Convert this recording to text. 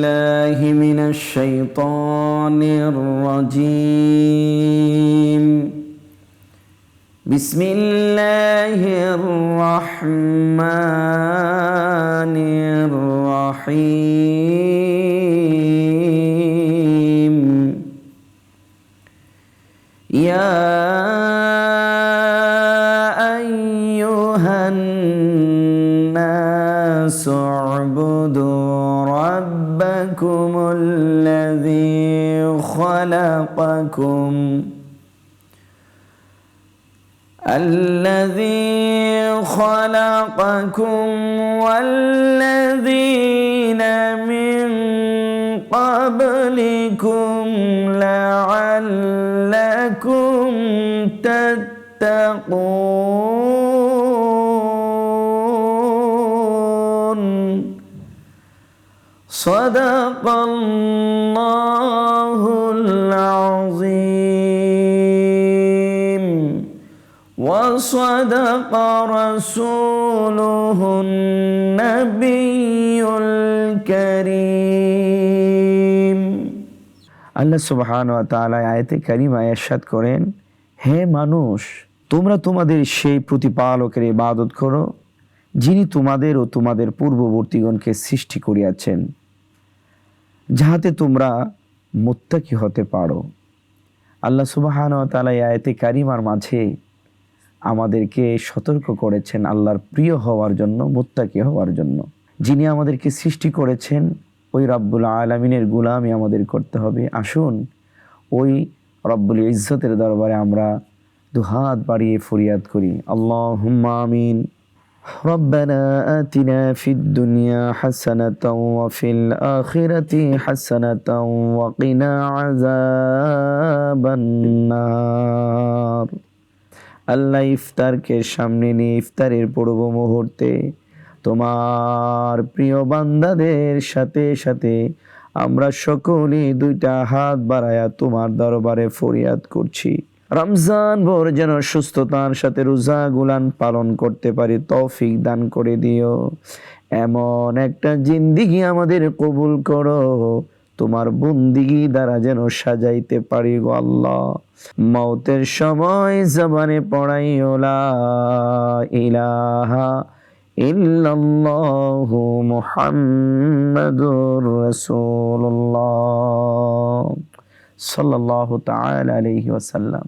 بالله من الشيطان الرجيم. بسم الله الرحمن الرحيم. يا أيها الناس اعبدوا ربكم الذي خلقكم والذين من قبلكم لعلكم تتقون. صدق الله العظيم وصدق رسوله النبي الكريم. আল্লাহ সুবহানাহু ওয়া তাআলা আয়াতে কারিমায় ইরশাদ করেন, হে মানুষ, তোমরা তোমাদের সেই প্রতিপালকের ইবাদত করো যিনি তোমাদের ও তোমাদের পূর্ববর্তীগণকে সৃষ্টি করিয়াছেন, যাহাতে তোমরা মুত্তাকি হতে পারো। আল্লাহ সুবহানাহু ওয়া তাআলা আয়াতে কারিমার মাঝে আমাদেরকে সতর্ক করেছেন আল্লাহর প্রিয় হওয়ার জন্য, মুত্তাকি হওয়ার জন্য। যিনি আমাদেরকে সৃষ্টি করেছেন ওই রব্বুল আলামিনের গোলামি আমাদের করতে হবে। আসুন ওই রব্বুল ইজ্জতের দরবারে আমরা দুহাত বাড়িয়ে ফরিয়াদ করি, আল্লাহুম্মা আমিন। ربنا آتنا في الدنيا حسنة وفي الآخرة حسنة وقنا عذاب النار. আল্লাহ ইফতারকে সামনে নিয়ে ইফতারের পূর্ব মুহূর্তে তোমার প্রিয় বান্দাদের সাথে সাথে আমরা সকলে দুইটা হাত বাড়ায়া তোমার দরবারে ফরিয়াদ করছি, রমজান ভোর যেন সুস্থতার সাথে রোজা গুলান পালন করতে পারি তৌফিক দান করে দিও। এমন একটা জিন্দিগি আমাদের কবুল করো, তোমার বন্দিগি দ্বারা যেন সাজাইতে পারি গো আল্লাহ। মওতের সময় জবানে পড়াইও লা ইলাহা ইল্লাল্লাহু মুহাম্মাদুর রাসূলুল্লাহ সাল্লাল্লাহু তাআলা আলাইহি ওয়াসাল্লাম।